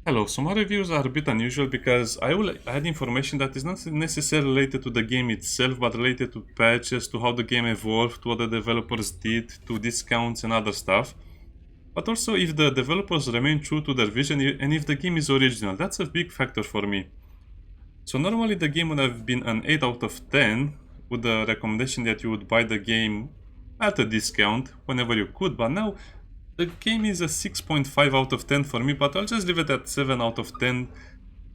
Hello, so my reviews are a bit unusual because I will add information that is not necessarily related to the game itself, but related to patches, to how the game evolved, to what the developers did, to discounts and other stuff. But also if the developers remain true to their vision and if the game is original, that's a big factor for me. So normally the game would have been an 8 out of 10 with the recommendation that you would buy the game at a discount whenever you could, but now the game is a 6.5 out of 10 for me, but I'll just leave it at 7 out of 10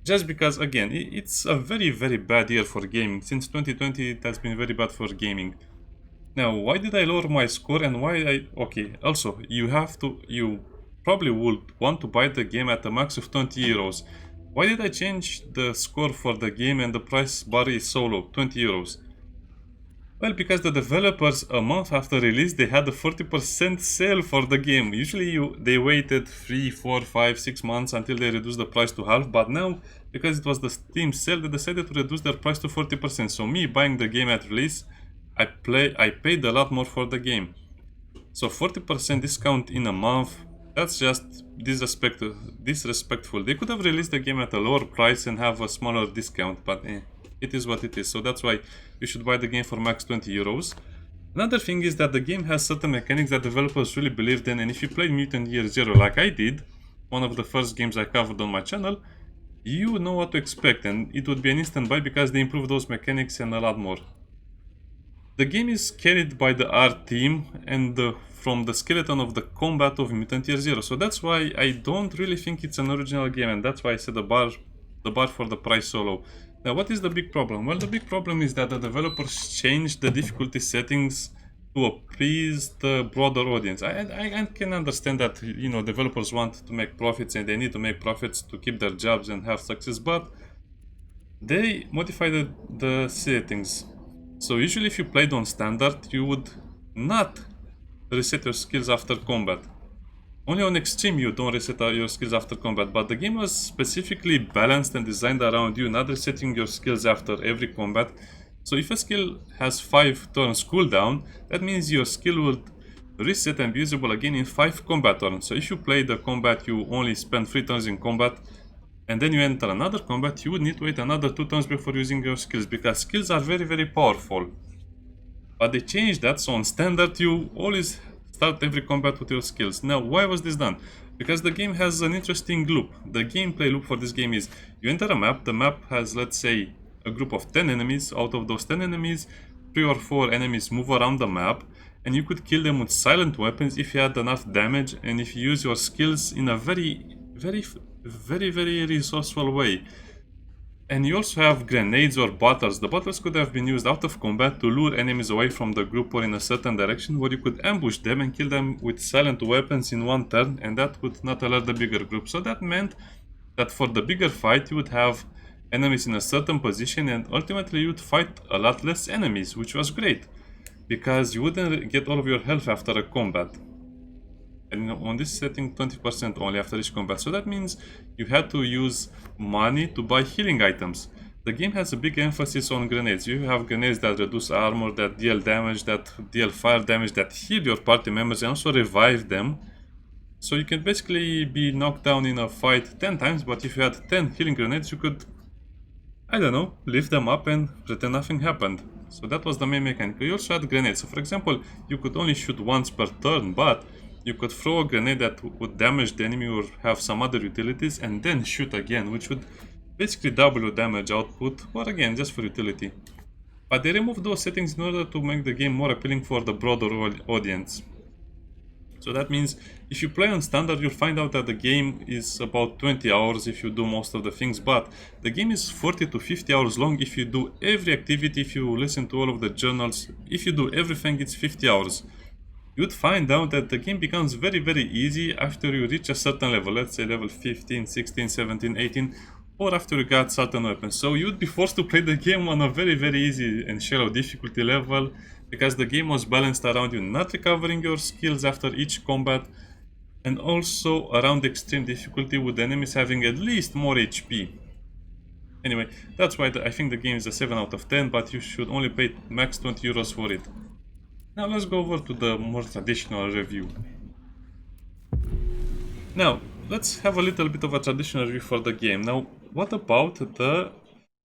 just because, again, it's a very, very bad year for gaming. Since 2020, it has been very bad for gaming. Now, why did I lower my score and why I... Okay, also, you probably would want to buy the game at a max of 20 euros. Why did I change the score for the game and the price bar is so low, 20 euros? Well, because the developers, a month after release, they had a 40% sale for the game. Usually they waited 3, 4, 5, 6 months until they reduced the price to half, but now, because it was the Steam sale, they decided to reduce their price to 40%. So me buying the game at release, I paid a lot more for the game. So 40% discount in a month, that's just disrespectful. They could have released the game at a lower price and have a smaller discount, but it is what it is. So that's why you should buy the game for max 20 euros. Another thing is that the game has certain mechanics that developers really believed in, and if you played Mutant Year Zero like I did, one of the first games I covered on my channel, you know what to expect, and it would be an instant buy because they improved those mechanics and a lot more. The game is carried by the art team and from the skeleton of the combat of Mutant Year Zero, so that's why I don't really think it's an original game, and that's why I set the bar for the price so low. Now, what is the big problem? Well, the big problem is that the developers changed the difficulty settings to appease the broader audience. I can understand that, you know, developers want to make profits and they need to make profits to keep their jobs and have success, but they modified the settings. So usually if you played on standard, you would not reset your skills after combat. Only on extreme you don't reset your skills after combat, but the game was specifically balanced and designed around you not resetting your skills after every combat. So if a skill has 5 turns cooldown, that means your skill would reset and be usable again in 5 combat turns. So if you play the combat, you only spend 3 turns in combat, and then you enter another combat, you would need to wait another 2 turns before using your skills, because skills are very, very powerful. But they changed that, so on standard you always start every combat with your skills. Now, why was this done? Because the game has an interesting loop. The gameplay loop for this game is, you enter a map, the map has, let's say, a group of 10 enemies. Out of those 10 enemies, 3 or 4 enemies move around the map, and you could kill them with silent weapons if you had enough damage and if you use your skills in a very resourceful way. And you also have grenades or bottles. The bottles could have been used out of combat to lure enemies away from the group or in a certain direction, where you could ambush them and kill them with silent weapons in one turn, and that would not alert the bigger group. So that meant that for the bigger fight you would have enemies in a certain position, and ultimately you would fight a lot less enemies, which was great, because you wouldn't get all of your health after a combat. And on this setting, 20% only after each combat. So that means you had to use money to buy healing items. The game has a big emphasis on grenades. You have grenades that reduce armor, that deal damage, that deal fire damage, that heal your party members and also revive them. So you can basically be knocked down in a fight 10 times, but if you had 10 healing grenades, you could, I don't know, lift them up and pretend nothing happened. So that was the main mechanic. You also had grenades. So for example, you could only shoot once per turn, but you could throw a grenade that would damage the enemy or have some other utilities and then shoot again, which would basically double your damage output, or again, just for utility. But they removed those settings in order to make the game more appealing for the broader audience. So that means if you play on standard, you'll find out that the game is about 20 hours if you do most of the things, but the game is 40 to 50 hours long if you do every activity, if you listen to all of the journals, if you do everything, it's 50 hours. You'd find out that the game becomes very, very easy after you reach a certain level, let's say level 15, 16, 17, 18, or after you got certain weapons. So you'd be forced to play the game on a very, very easy and shallow difficulty level, because the game was balanced around you not recovering your skills after each combat, and also around extreme difficulty with the enemies having at least more HP. Anyway, that's why I think the game is a 7 out of 10, but you should only pay max 20 euros for it. Now let's go over to the more traditional review. Now, let's have a little bit of a traditional review for the game. Now, what about the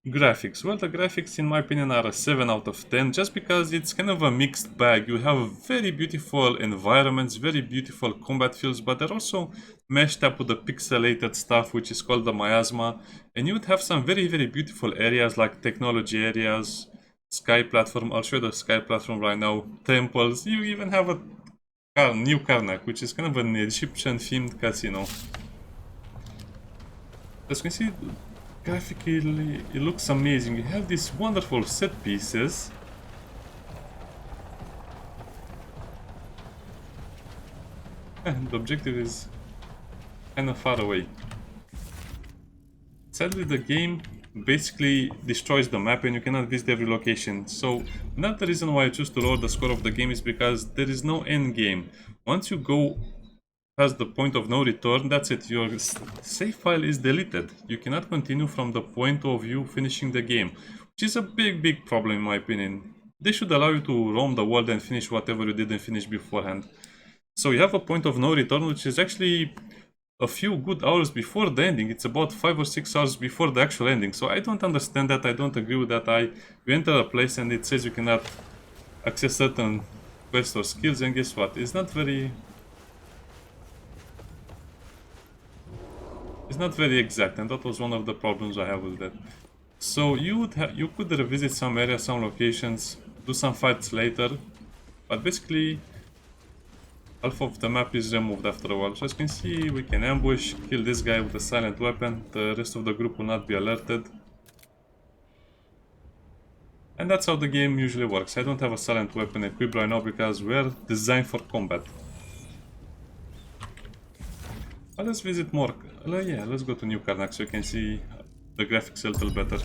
graphics? Well, the graphics, in my opinion, are a 7 out of 10, just because it's kind of a mixed bag. You have very beautiful environments, very beautiful combat fields, but they're also meshed up with the pixelated stuff, which is called the Miasma. And you would have some very, very beautiful areas, like technology areas, sky platform. I'll show you the sky platform right now. Temples. You even have a new Karnak, which is kind of an Egyptian-themed casino. As you can see, graphically, it looks amazing. You have these wonderful set pieces. And the objective is kind of far away. Sadly, the game basically destroys the map and you cannot visit every location. So, another reason why I choose to lower the score of the game is because there is no end game. Once you go past the point of no return, that's it. Your save file is deleted. You cannot continue from the point of you finishing the game, which is a big problem in my opinion. They should allow you to roam the world and finish whatever you didn't finish beforehand. So you have a point of no return, which is actually a few good hours before the ending. It's about 5 or 6 hours before the actual ending. So I don't understand that. I don't agree with that. You enter a place and it says you cannot access certain quests or skills, and guess what? It's not very exact, and that was one of the problems I have with that. So you could revisit some areas, some locations, do some fights later, but basically half of the map is removed after a while. So as you can see, we can ambush, kill this guy with a silent weapon. The rest of the group will not be alerted. And that's how the game usually works. I don't have a silent weapon equipped right now because we're designed for combat. But let's visit more. Yeah, let's go to New Karnak so you can see the graphics a little better.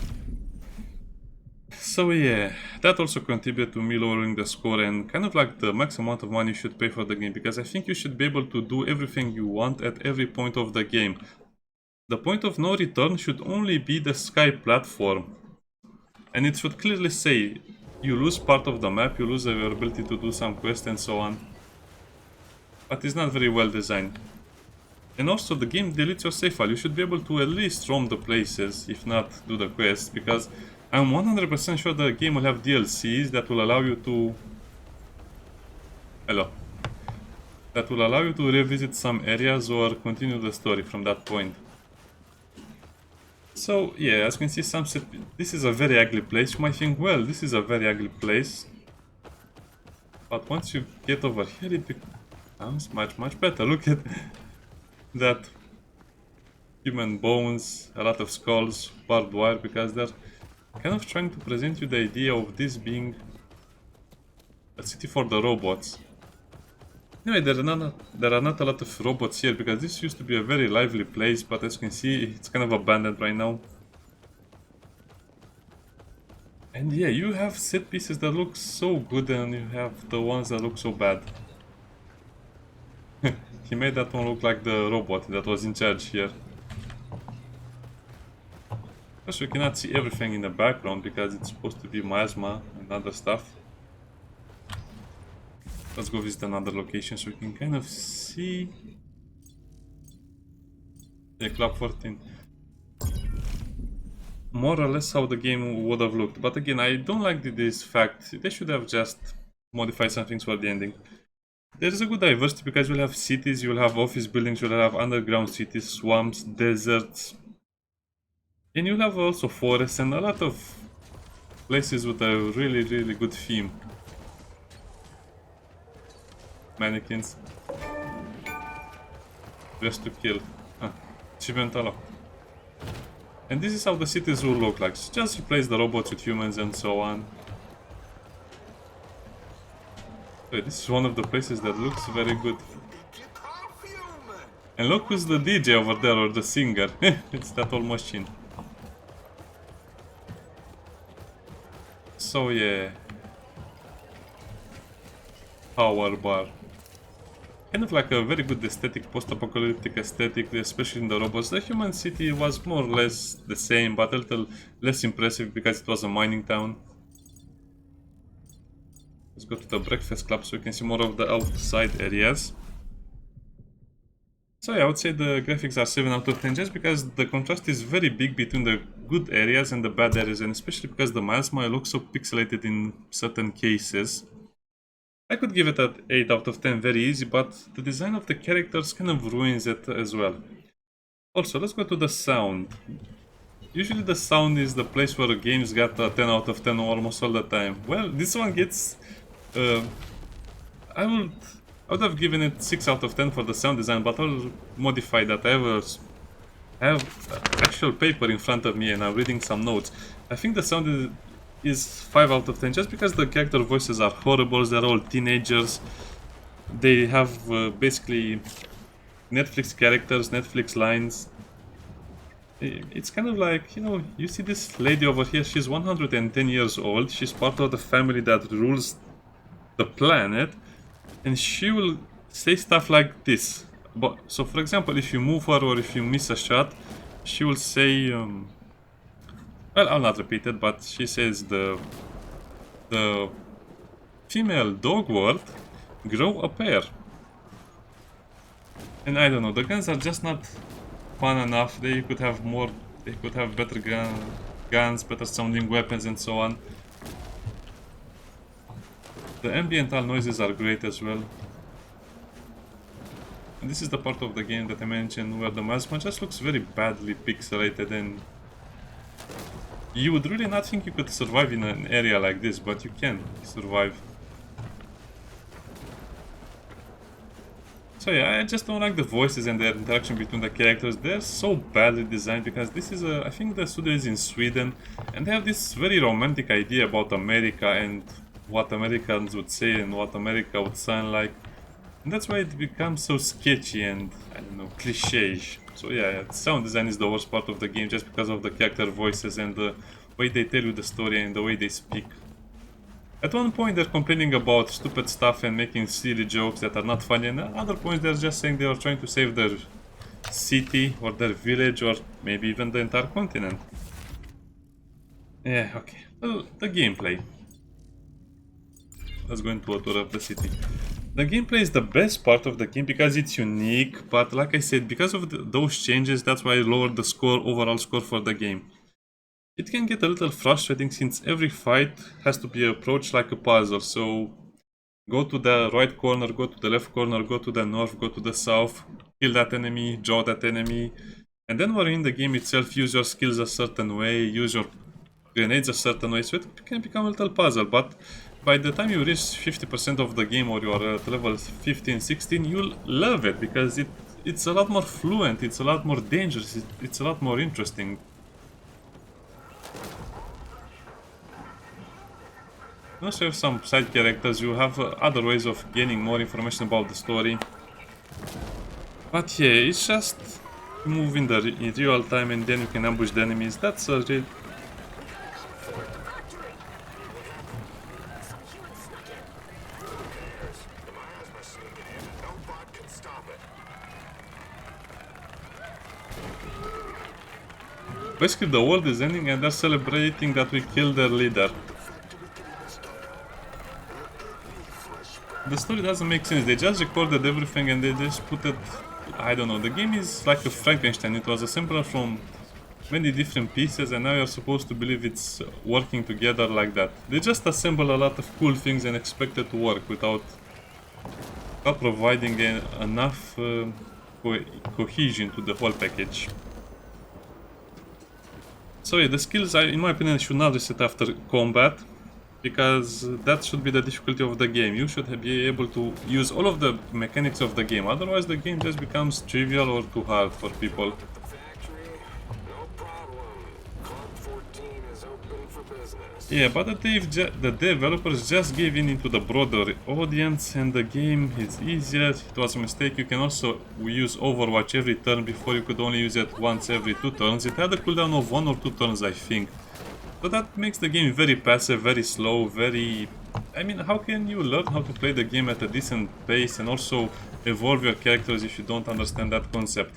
So yeah, that also contributed to me lowering the score and kind of like the max amount of money you should pay for the game, because I think you should be able to do everything you want at every point of the game. The point of no return should only be the sky platform, and it should clearly say you lose part of the map, you lose your ability to do some quests and so on. But it's not very well designed. And also the game deletes your save file. You should be able to at least roam the places, if not do the quests, because I'm 100% sure the game will have DLCs that will allow you to... Hello. That will allow you to revisit some areas or continue the story from that point. So yeah, as you can see, this is a very ugly place. You might think, well, this is a very ugly place. But once you get over here, it becomes much better. Look at that. Human bones, a lot of skulls, barbed wire, because they're kind of trying to present you the idea of this being a city for the robots. Anyway, there are not a lot of robots here because this used to be a very lively place, but as you can see, it's kind of abandoned right now. And yeah, you have set pieces that look so good and you have the ones that look so bad. He made that one look like the robot that was in charge here. Of course, we cannot see everything in the background because it's supposed to be Miasma and other stuff. Let's go visit another location so we can kind of see the Club 14. More or less how the game would have looked. But again, I don't like this fact. They should have just modified some things for the ending. There is a good diversity because you'll have cities, you'll have office buildings, you'll have underground cities, swamps, deserts. And you'll have also forests and a lot of places with a really good theme. Mannequins. Just to kill. Achievement unlocked. And this is how the cities will look like. So just replace the robots with humans and so on. So this is one of the places that looks very good. And look who's the DJ over there, or the singer. It's that old machine. So yeah. Power bar. Kind of like a very good aesthetic, post-apocalyptic aesthetic, especially in the robots. The human city was more or less the same, but a little less impressive because it was a mining town. Let's go to the breakfast club so we can see more of the outside areas. So yeah, I would say the graphics are 7 out of 10 just because the contrast is very big between the good areas and the bad areas, and especially because the Miasma looks so pixelated in certain cases. I could give it an 8 out of 10 very easy, but the design of the characters kind of ruins it as well. Also, let's go to the sound. Usually the sound is the place where games get a 10 out of 10 almost all the time. Well, this one gets... Uh, I would I would have given it 6 out of 10 for the sound design, but I'll modify that. I have actual paper in front of me and I'm reading some notes. I think the sound is 5 out of 10 just because the character voices are horrible. They're all teenagers. They have basically Netflix characters, Netflix lines. It's kind of like, you see this lady over here, she's 110 years old. She's part of the family that rules the planet. And she will say stuff like this. But so, for example, if you move her or if you miss a shot, she will say, well, I'll not repeat it, but she says the female dog world grow a pair. And I don't know, the guns are just not fun enough. They could have more, they could have better guns, better sounding weapons and so on. The ambiental noises are great as well. And this is the part of the game that I mentioned where the Miasma just looks very badly pixelated, and you would really not think you could survive in an area like this, but you can survive. So yeah, I just don't like the voices and the interaction between the characters. They're so badly designed because this is I think the studio is in Sweden, and they have this very romantic idea about America and what Americans would say and what America would sound like. And that's why it becomes so sketchy and, I don't know, cliché. So yeah, sound design is the worst part of the game just because of the character voices and the way they tell you the story and the way they speak. At one point they're complaining about stupid stuff and making silly jokes that are not funny, and at other points they're just saying they are trying to save their city or their village or maybe even the entire continent. Yeah, okay. Well, the gameplay. Let's go into a tour of the city. The gameplay is the best part of the game because it's unique, but like I said, because of those changes, that's why I lowered the overall score for the game. It can get a little frustrating since every fight has to be approached like a puzzle, so go to the right corner, go to the left corner, go to the north, go to the south, kill that enemy, draw that enemy, and then while in the game itself, use your skills a certain way, use your grenades a certain way, so it can become a little puzzle, but by the time you reach 50% of the game or you are at level 15, 16, you'll love it because it's a lot more fluent, it's a lot more dangerous, it's a lot more interesting. You also have some side characters, you have other ways of gaining more information about the story. But yeah, it's just move in real time and then you can ambush the enemies. That's a real... Basically the world is ending and they're celebrating that we killed their leader. The story doesn't make sense, they just recorded everything and they just put it... I don't know, the game is like a Frankenstein, it was assembled from many different pieces and now you're supposed to believe it's working together like that. They just assemble a lot of cool things and expect it to work without providing enough cohesion to the whole package. So yeah, the skills, in my opinion, should not reset after combat, because that should be the difficulty of the game. You should be able to use all of the mechanics of the game, otherwise the game just becomes trivial or too hard for people. Yeah, but the developers just gave in into the broader audience and the game is easier. It was a mistake. You can also use Overwatch every turn before you could only use it once every 2 turns. It had a cooldown of 1 or 2 turns, I think. So that makes the game very passive, very slow, very... I mean, how can you learn how to play the game at a decent pace and also evolve your characters if you don't understand that concept?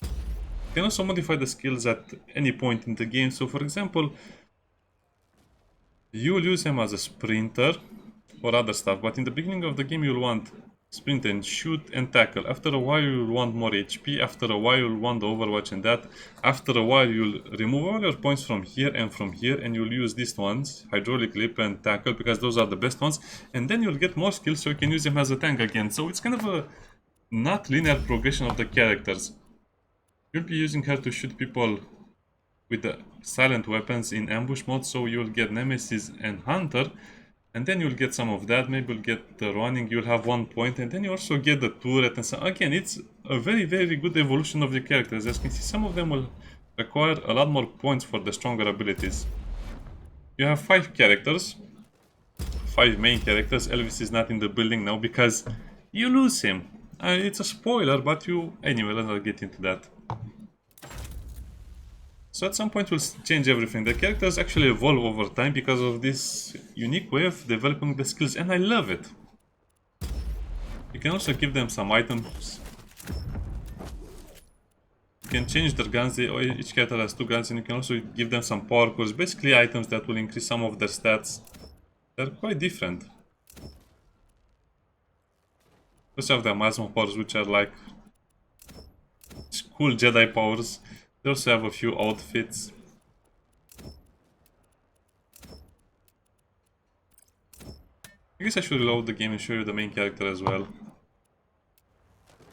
You can also modify the skills at any point in the game. So for example, you'll use him as a sprinter or other stuff, but in the beginning of the game you'll want sprint and shoot and tackle. After a while you'll want more HP, after a while you'll want the Overwatch and that. After a while you'll remove all your points from here and you'll use these ones, hydraulic leap and tackle, because those are the best ones. And then you'll get more skills so you can use them as a tank again. So it's kind of a not linear progression of the characters. You'll be using her to shoot people with the silent weapons in ambush mode, so you'll get Nemesis and Hunter. And then you'll get some of that, maybe you'll get the running, you'll have 1 point, and then you also get the turret and so again, it's a very, very good evolution of the characters. As you can see, some of them will require a lot more points for the stronger abilities. You have 5 characters, 5 main characters. Elvis is not in the building now because you lose him. It's a spoiler, but anyway, let's not get into that. So at some point we'll change everything. The characters actually evolve over time because of this unique way of developing the skills, and I love it. You can also give them some items. You can change their guns. Each character has 2 guns, and you can also give them some power cores. Basically items that will increase some of their stats. They're quite different. Let's have the Miasma powers, which are like cool Jedi powers. They also have a few outfits. I guess I should reload the game and show you the main character as well.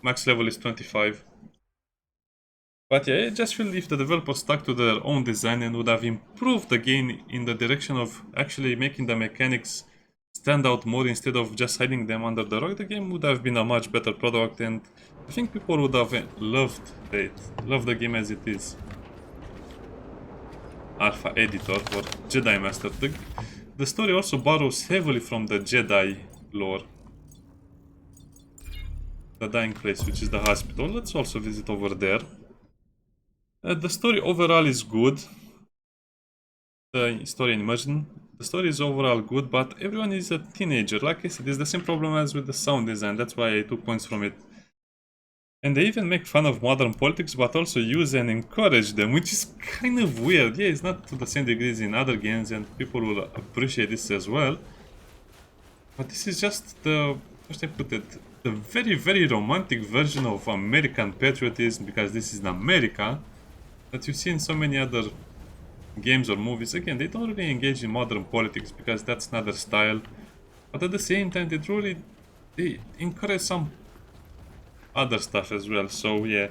Max level is 25. But yeah, I just feel if the developers stuck to their own design and would have improved the game in the direction of actually making the mechanics stand out more instead of just hiding them under the rug, the game would have been a much better product, and I think people would have loved the game as it is. Alpha editor for Jedi Master. The story also borrows heavily from the Jedi lore. The dying place, which is the hospital. Let's also visit over there. The story overall is good. The story in immersion. The story is overall good, but everyone is a teenager. Like I said, it's the same problem as with the sound design. That's why I took points from it. And they even make fun of modern politics, but also use and encourage them, which is kind of weird. Yeah, it's not to the same degree as in other games, and people will appreciate this as well. But this is just the, how should I put it, the very, very romantic version of American patriotism, because this is in America, that you see in so many other games or movies. Again, they don't really engage in modern politics because that's not their style. But at the same time, they encourage some other stuff as well. So yeah,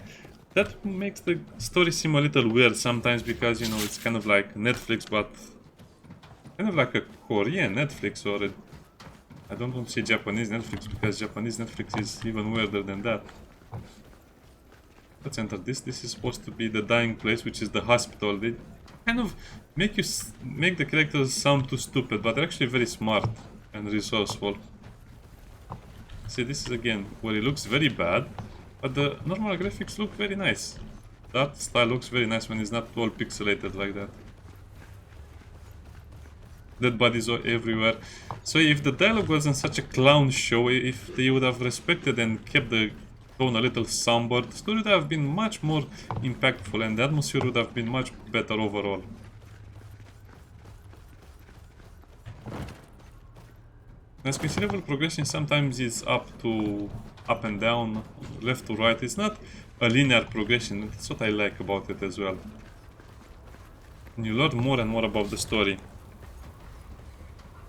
that makes the story seem a little weird sometimes, because you know, it's kind of like Netflix, but kind of like a Korean Netflix, or I don't want to say Japanese Netflix, because Japanese Netflix is even weirder than that. Let's enter this. This is supposed to be the dying place, which is the hospital. They kind of make the characters sound too stupid, but they're actually very smart and resourceful. See, this is again where it looks very bad, but the normal graphics look very nice. The art style looks very nice when it's not all pixelated like that. Dead bodies are everywhere. So if the dialogue wasn't such a clown show, if they would have respected and kept the tone a little somber, the story would have been much more impactful and the atmosphere would have been much better overall. As considerable progression sometimes is up and down, left to right. It's not a linear progression. That's what I like about it as well. And you learn more and more about the story.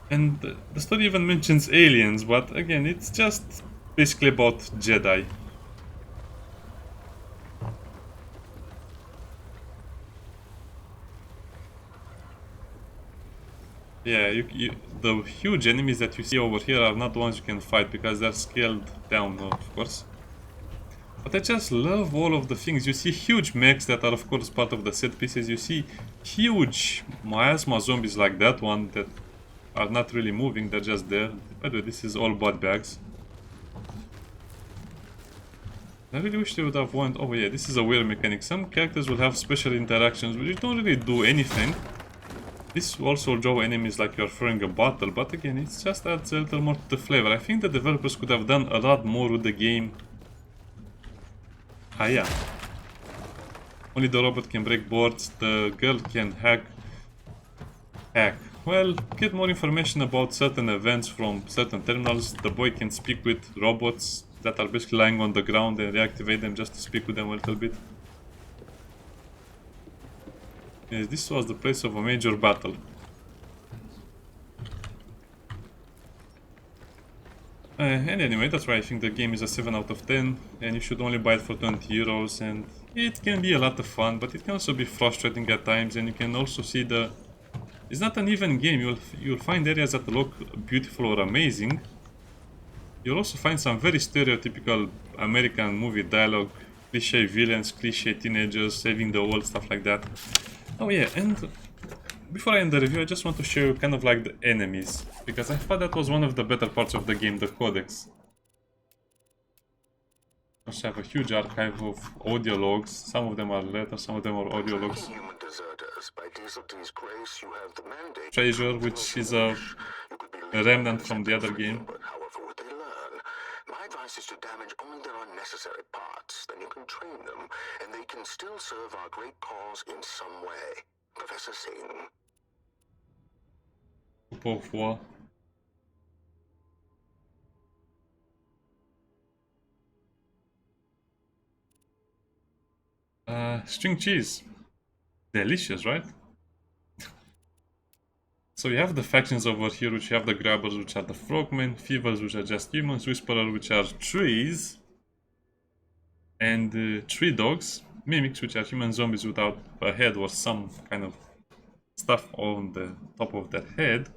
And the story even mentions aliens, but again, it's just basically about Jedi. Yeah, the huge enemies that you see over here are not the ones you can fight because they're scaled down, of course. But I just love all of the things. You see huge mechs that are of course part of the set pieces. You see huge miasma zombies like that one that are not really moving, they're just there. By the way, this is all bot bags. I really wish they would have went. Oh yeah, this is a weird mechanic. Some characters will have special interactions which don't really do anything. This also draw enemies like you're throwing a bottle, but again, it just adds a little more to the flavor. I think the developers could have done a lot more with the game. Ah yeah. Only the robot can break boards, the girl can hack. well, get more information about certain events from certain terminals. The boy can speak with robots that are basically lying on the ground and reactivate them just to speak with them a little bit. Yes, this was the place of a major battle. And anyway, that's why I think the game is a 7 out of 10, and you should only buy it for 20 euros, and it can be a lot of fun, but it can also be frustrating at times, and you can also see the... It's not an even game. You'll find areas that look beautiful or amazing. You'll also find some very stereotypical American movie dialogue, cliche villains, cliche teenagers saving the world, stuff like that. Oh yeah, and before I end the review, I just want to show you kind of like the enemies, because I thought that was one of the better parts of the game, the codex. I also have a huge archive of audio logs. Some of them are letters, some of them are audio logs. Treasure, which is a remnant from the other game. My advice is to damage only their unnecessary parts. Then you can train them, and they can still serve our great cause in some way. Professor Singh. Of war. String cheese. Delicious, right? So you have the factions over here, which you have the grabbers, which are the frogmen, thievers, which are just humans, whisperers, which are trees, and tree dogs, mimics, which are human zombies without a head or some kind of stuff on the top of their head.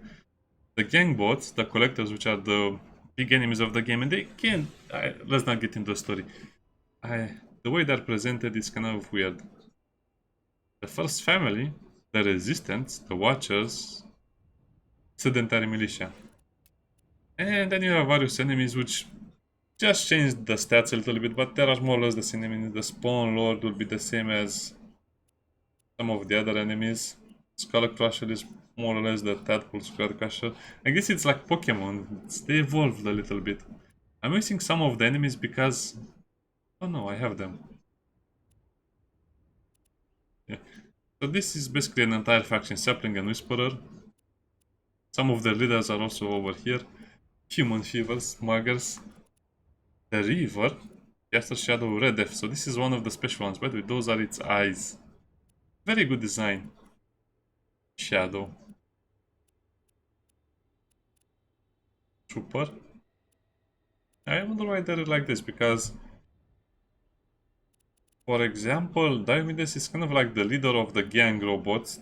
The gangbots, the collectors, which are the big enemies of the game, and they can... let's not get into the story. The way they're presented is kind of weird. The first family, the resistance, the watchers, sedentary militia. And then you have various enemies which just change the stats a little bit, but there are more or less the same enemies. The Spawn Lord will be the same as some of the other enemies. Skull Crusher is more or less the Tadpole Skull Crusher. I guess it's like Pokemon, they evolved a little bit. I'm missing some of the enemies because... oh no, I have them. Yeah. So this is basically an entire faction, Sapling and Whisperer. Some of their leaders are also over here. Human Thievers, Muggers. The Reaver, Caster Shadow, Red F. So this is one of the special ones. By the way, those are its eyes. Very good design. Shadow. Trooper. I wonder why they're like this, because... for example, Diomedes is kind of like the leader of the gang robots.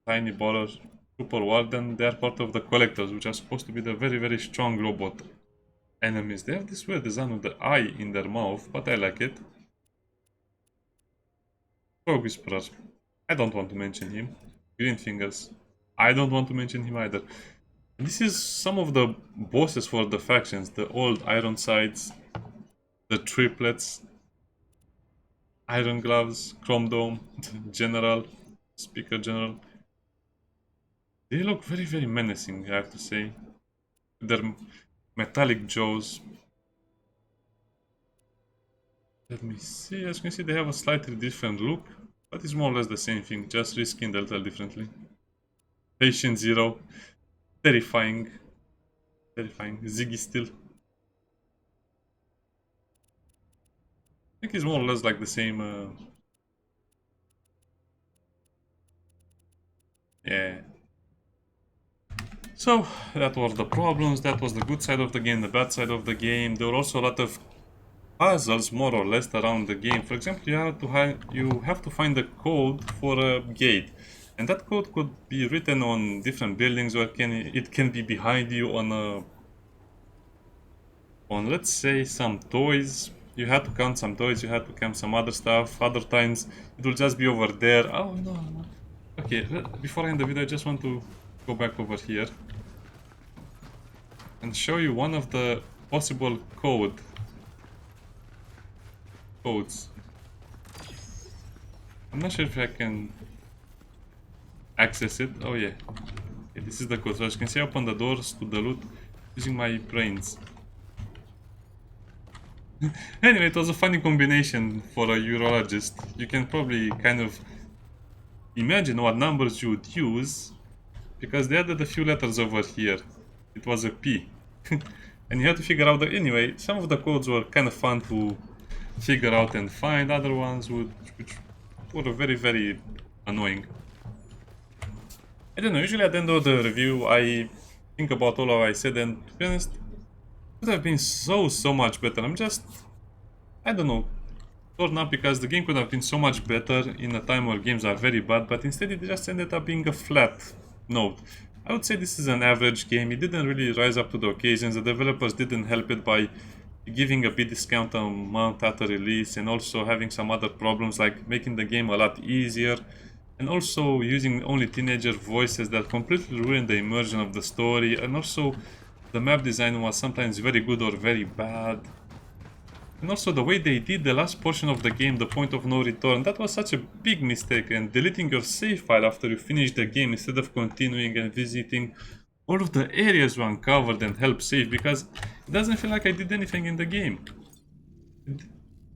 Tiny Baller, Trooper Warden, they are part of the Collectors, which are supposed to be the very, very strong robot enemies. They have this weird design with the eye in their mouth, but I like it. Frog Whisperer. I don't want to mention him. Green Fingers. I don't want to mention him either. This is some of the bosses for the factions. The old Ironsides, the Triplets, Iron Gloves, Chrome Dome, General, Speaker General. They look very, very menacing, I have to say. Their metallic jaws. Let me see. As you can see, they have a slightly different look, but it's more or less the same thing, just reskinned a little differently. Patient Zero. Terrifying. Terrifying. Ziggy Still. I think it's more or less like the same. Yeah. So, that were the problems, that was the good side of the game, the bad side of the game. There were also a lot of puzzles, more or less, around the game. For example, you have to find the code for a gate. And that code could be written on different buildings, or it can be behind you on let's say, some toys. You had to count some toys, you had to count some other stuff. Other times, it will just be over there. Oh, no. Okay, before I end the video, I just want to go back over here and show you one of the possible codes. I'm not sure if I can access it. Oh yeah. Okay, this is the code. So as you can see, I open the doors to the loot using my brains. Anyway, it was a funny combination for a urologist. You can probably kind of imagine what numbers you would use because they added a few letters over here. It was a P. And you had to figure out anyway, some of the codes were kind of fun to figure out and find, other ones which were very annoying. I don't know, usually at the end of the review I think about all I said, and to be honest, it could have been so much better. I'm just, I don't know, torn up because the game could have been so much better in a time where games are very bad, but instead it just ended up being a flat note. I would say this is an average game. It didn't really rise up to the occasions. The developers didn't help it by giving a big discount a month after release, and also having some other problems like making the game a lot easier, and also using only teenager voices that completely ruined the immersion of the story, and also the map design was sometimes very good or very bad. And also the way they did the last portion of the game, the point of no return, that was such a big mistake, and deleting your save file after you finish the game instead of continuing and visiting all of the areas you uncovered and help save, because it doesn't feel like I did anything in the game.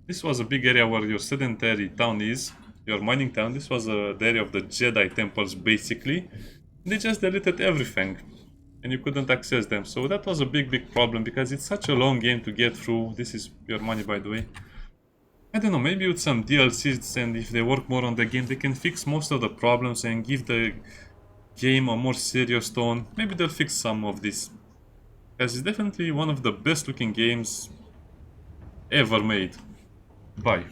This was a big area where your sedentary town is, your mining town. This was the area of the Jedi temples basically. They just deleted everything and you couldn't access them, so that was a big problem because it's such a long game to get through. This is your money, by the way. I don't know, maybe with some DLCs, and if they work more on the game, they can fix most of the problems and give the game a more serious tone. Maybe they'll fix some of this, because it's definitely one of the best looking games ever made. Bye.